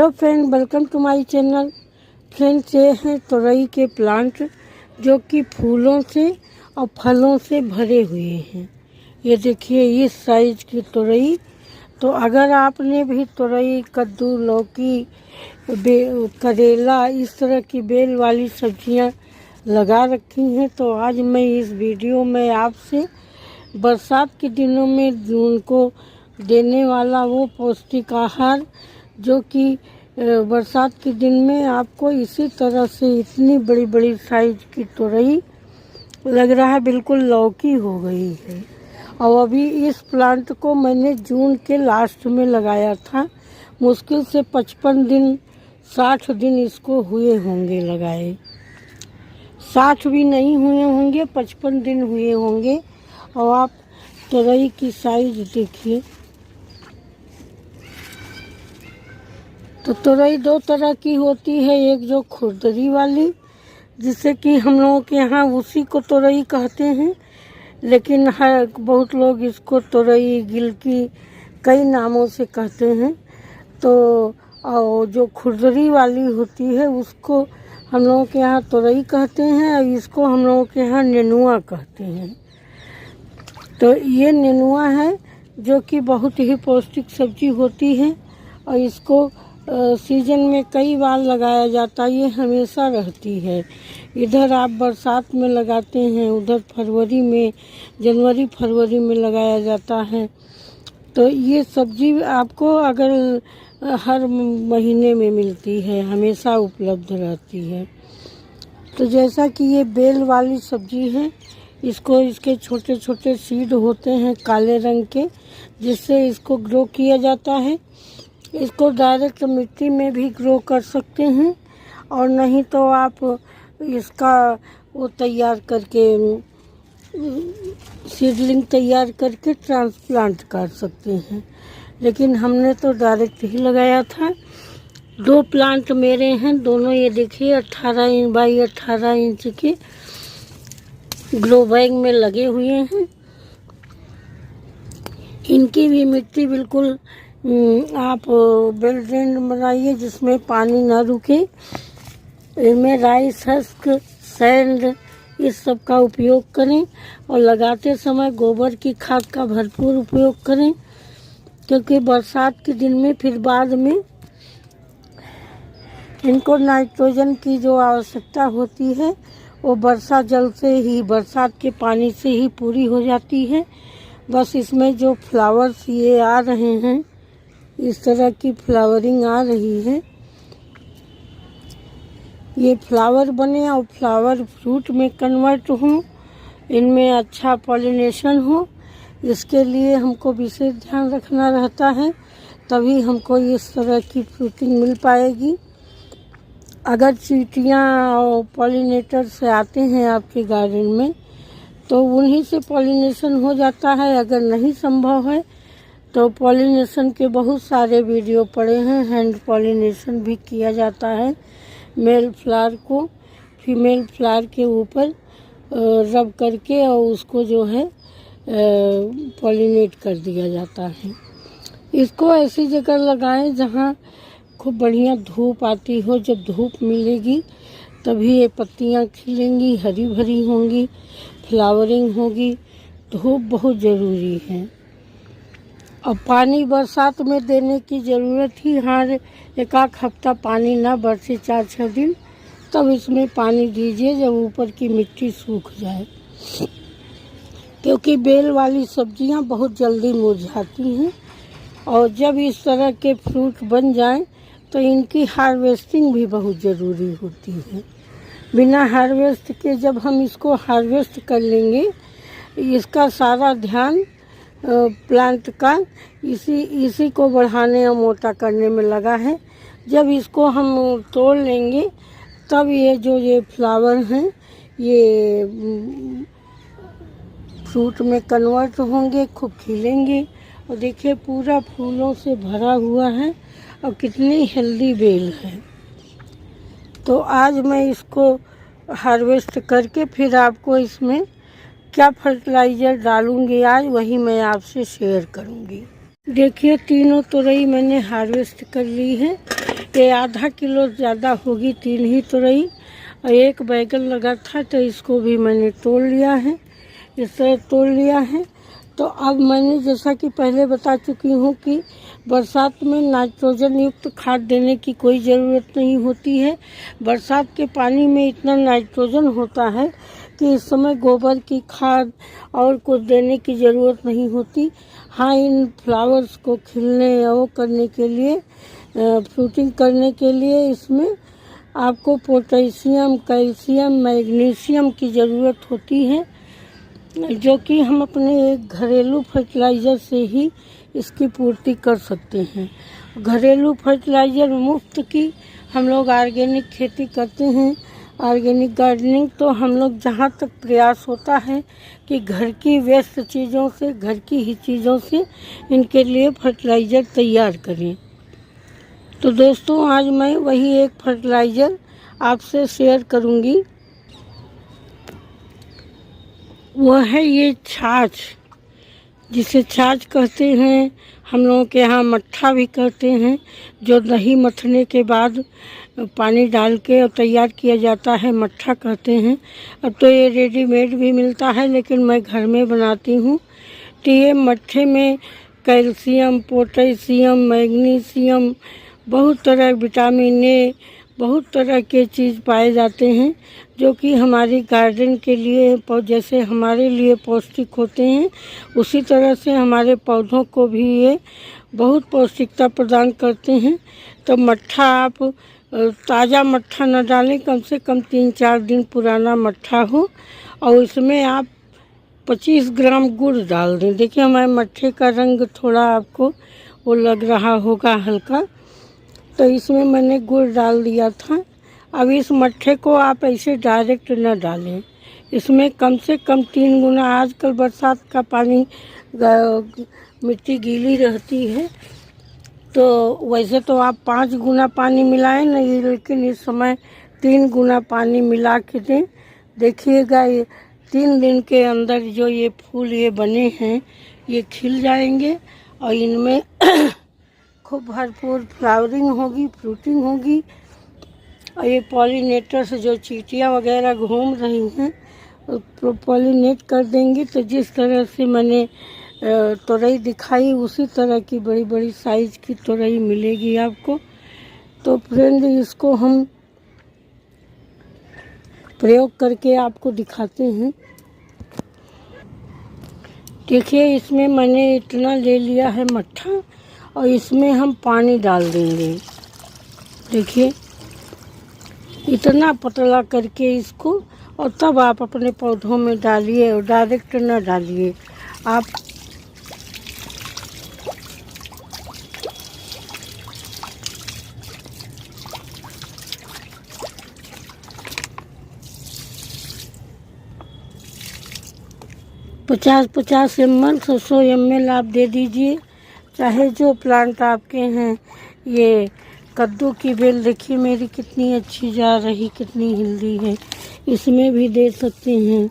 Hello friend, welcome to my channel. Friends, ये हैं तोरई के प्लांट जो कि फूलों से और फलों से भरे हुए हैं। ये देखिए इस साइज की तोरई। तो अगर आपने भी तोरई, कद्दू, लौकी, करेला इस तरह की बेल वाली सब्जियां लगा रखी हैं तो आज मैं इस वीडियो में आपसे बरसात के दिनों में उनको देने वाला वो पौष्टिक आहार जो कि बरसात के दिन में आपको इसी तरह से इतनी बड़ी बड़ी साइज की तोरई लग रहा है बिल्कुल लौकी हो गई है। और अभी इस प्लांट को मैंने जून के लास्ट में लगाया था। मुश्किल से 55 दिन 60 दिन इसको हुए होंगे लगाए। 60 भी नहीं हुए होंगे, 55 दिन हुए होंगे। और आप तोरई की साइज देखिए। तो तोरई दो तरह की होती है, एक जो खुरदरी वाली जिसे कि हम लोगों के यहाँ उसी को तोरई कहते हैं, लेकिन हर बहुत लोग इसको तोरई, गिलकी कई नामों से कहते हैं। तो और जो खुरदरी वाली होती है उसको हम लोगों के यहाँ तोरई कहते हैं और इसको हम लोगों के यहाँ नेनुआ कहते हैं। तो ये नेनुआ है जो कि बहुत ही पौष्टिक सब्जी होती है और इसको सीजन में कई बार लगाया जाता है। ये हमेशा रहती है। इधर आप बरसात में लगाते हैं, उधर फरवरी में, जनवरी फरवरी में लगाया जाता है। तो ये सब्जी आपको अगर हर महीने में मिलती है, हमेशा उपलब्ध रहती है। तो जैसा कि ये बेल वाली सब्जी है, इसको इसके छोटे छोटे सीड होते हैं काले रंग के, जिससे इसको ग्रो किया जाता है। इसको डायरेक्ट मिट्टी में भी ग्रो कर सकते हैं और नहीं तो आप इसका वो तैयार करके सीडलिंग तैयार करके ट्रांसप्लांट कर सकते हैं। लेकिन हमने तो डायरेक्ट ही लगाया था। 2 प्लांट मेरे हैं, दोनों ये देखिए 18 इंच बाई 18 इंच के ग्रो बैग में लगे हुए हैं। इनकी भी मिट्टी बिल्कुल आप वेल ड्रेन्ड बनाइए जिसमें पानी ना रुके। इनमें राइस हस्क, सैंड इस सब का उपयोग करें और लगाते समय गोबर की खाद का भरपूर उपयोग करें, क्योंकि बरसात के दिन में फिर बाद में इनको नाइट्रोजन की जो आवश्यकता होती है वो वर्षा जल से ही, बरसात के पानी से ही पूरी हो जाती है। बस इसमें जो फ्लावर्स ये आ रहे हैं, इस तरह की फ्लावरिंग आ रही है, ये फ्लावर बने और फ्लावर फ्रूट में कन्वर्ट हो, इनमें अच्छा पॉलिनेशन हो, इसके लिए हमको विशेष ध्यान रखना रहता है। तभी हमको इस तरह की फ्रूटिंग मिल पाएगी। अगर चींटियाँ और पॉलिनेटर से आते हैं आपके गार्डन में तो उन्हीं से पॉलिनेशन हो जाता है। अगर नहीं संभव है तो पॉलिनेशन के बहुत सारे वीडियो पड़े हैं। हैंड पॉलिनेशन भी किया जाता है। मेल फ्लावर को फीमेल फ्लावर के ऊपर रब करके और उसको जो है पॉलिनेट कर दिया जाता है। इसको ऐसी जगह लगाएं जहां खूब बढ़िया धूप आती हो। जब धूप मिलेगी तभी ये पत्तियां खिलेंगी, हरी भरी होंगी, फ्लावरिंग होगी। धूप बहुत ज़रूरी है। और पानी बरसात में देने की ज़रूरत ही, हर एक आध हफ्ता पानी ना बरसे, 4-6 दिन, तब इसमें पानी दीजिए जब ऊपर की मिट्टी सूख जाए, क्योंकि बेल वाली सब्जियां बहुत जल्दी मुरझाती हैं। और जब इस तरह के फ्रूट बन जाएं तो इनकी हार्वेस्टिंग भी बहुत ज़रूरी होती है। बिना हार्वेस्ट के जब हम इसको हार्वेस्ट कर लेंगे, इसका सारा ध्यान प्लांट का इसी को बढ़ाने और मोटा करने में लगा है। जब इसको हम तोड़ लेंगे तब ये फ्लावर हैं ये फ्रूट में कन्वर्ट होंगे, खूब खिलेंगे। और देखिए पूरा फूलों से भरा हुआ है और कितनी हेल्दी बेल है। तो आज मैं इसको हार्वेस्ट करके फिर आपको इसमें क्या फर्टिलाइज़र डालूंगी आज वही मैं आपसे शेयर करूंगी। देखिए तीनों तोरई मैंने हार्वेस्ट कर ली है। ये आधा किलो ज़्यादा होगी 3 ही तोरई। और एक बैगन लगा था तो इसको भी मैंने तोड़ लिया है, इस तरह तोड़ लिया है। तो अब मैंने जैसा कि पहले बता चुकी हूँ कि बरसात में नाइट्रोजन युक्त खाद देने की कोई ज़रूरत नहीं होती है। बरसात के पानी में इतना नाइट्रोजन होता है कि इस समय गोबर की खाद और कुछ देने की ज़रूरत नहीं होती। हाँ, इन फ्लावर्स को खिलने या वो करने के लिए, फ्रूटिंग करने के लिए इसमें आपको पोटेशियम, कैल्शियम, मैग्नीशियम की ज़रूरत होती है, जो कि हम अपने एक घरेलू फर्टिलाइज़र से ही इसकी पूर्ति कर सकते हैं। घरेलू फर्टिलाइज़र मुफ्त की हम लोग ऑर्गेनिक खेती करते हैं, ऑर्गेनिक गार्डनिंग। तो हम लोग जहाँ तक प्रयास होता है कि घर की वेस्ट चीज़ों से, घर की ही चीज़ों से इनके लिए फर्टिलाइज़र तैयार करें। तो दोस्तों, आज मैं वही एक फर्टिलाइज़र आपसे शेयर करूँगी। वह है ये छाछ, जिसे छाछ कहते हैं। हम लोगों के यहाँ मट्ठा भी कहते हैं, जो दही मथने के बाद पानी डाल के और तैयार किया जाता है, मट्ठा कहते हैं। अब तो ये रेडीमेड भी मिलता है, लेकिन मैं घर में बनाती हूँ। तो ये मट्ठे में कैल्शियम, पोटेशियम, मैग्नीशियम, बहुत तरह विटामिन ए, बहुत तरह के चीज़ पाए जाते हैं, जो कि हमारी गार्डन के लिए, जैसे हमारे लिए पौष्टिक होते हैं, उसी तरह से हमारे पौधों को भी ये बहुत पौष्टिकता प्रदान करते हैं। तो मट्ठा आप ताज़ा मट्ठा न डालें, कम से कम 3-4 दिन पुराना मट्ठा हो, और इसमें आप 25 ग्राम गुड़ डाल दें। देखिए, हमारे मट्ठे का रंग थोड़ा आपको वो लग रहा होगा हल्का, तो इसमें मैंने गुड़ डाल दिया था। अब इस मट्ठे को आप ऐसे डायरेक्ट न डालें, इसमें कम से कम 3 गुना, आजकल बरसात का पानी मिट्टी गीली रहती है, तो वैसे तो आप 5 गुना पानी मिलाएं नहीं, लेकिन इस समय 3 गुना पानी मिला के दें। देखिएगा, ये 3 दिन के अंदर जो ये फूल ये बने हैं, ये खिल जाएंगे और इनमें खूब भरपूर फ्लावरिंग होगी, फ्रूटिंग होगी। और ये पॉलिनेटर्स, जो चींटियाँ वगैरह घूम रही हैं, पॉलिनेट कर देंगी। तो जिस तरह से मैंने तोरई दिखाई, उसी तरह की बड़ी बड़ी साइज़ की तोरई मिलेगी आपको। तो फ्रेंड, इसको हम प्रयोग करके आपको दिखाते हैं। देखिए, इसमें मैंने इतना ले लिया है मट्ठा, और इसमें हम पानी डाल देंगे। देखिए, इतना पतला करके इसको, और तब आप अपने पौधों में डालिए, और डायरेक्ट न डालिए आप। पचास ml, 100 ml आप दे दीजिए। चाहे जो प्लांट आपके हैं, ये कद्दू की बेल देखिए मेरी कितनी अच्छी जा रही, कितनी हेल्दी है, इसमें भी दे सकते हैं।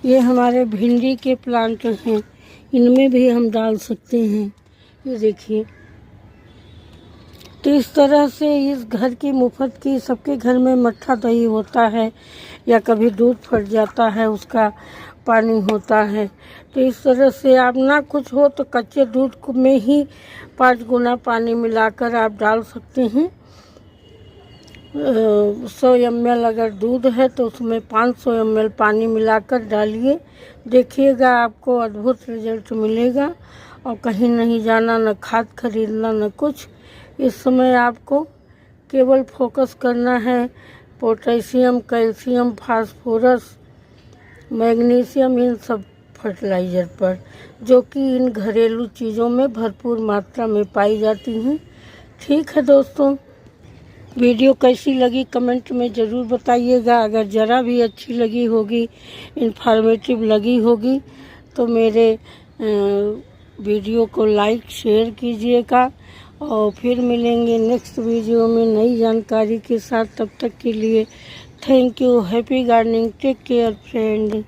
ये हमारे भिंडी के प्लांट हैं, इनमें भी हम डाल सकते हैं। ये देखिए, तो इस तरह से इस घर की मुफ्त की, सबके घर में मट्ठा दही होता है, या कभी दूध फट जाता है, उसका पानी होता है। तो इस तरह से आप ना कुछ हो तो कच्चे दूध में ही 5 गुना पानी मिलाकर आप डाल सकते हैं। 100 ml अगर दूध है तो उसमें 500 ml पानी मिलाकर डालिए। देखिएगा, आपको अद्भुत रिजल्ट मिलेगा, और कहीं नहीं जाना, न खाद खरीदना, न कुछ। इस समय आपको केवल फोकस करना है पोटेशियम, कैल्शियम, फास्फोरस, मैग्नीशियम, इन सब फर्टिलाइज़र पर, जो कि इन घरेलू चीज़ों में भरपूर मात्रा में पाई जाती हैं। ठीक है दोस्तों, वीडियो कैसी लगी कमेंट में ज़रूर बताइएगा। अगर ज़रा भी अच्छी लगी होगी, इन्फॉर्मेटिव लगी होगी, तो मेरे वीडियो को लाइक शेयर कीजिएगा। और फिर मिलेंगे नेक्स्ट वीडियो में नई जानकारी के साथ। तब तक के लिए thank you. Happy gardening. Take care friend.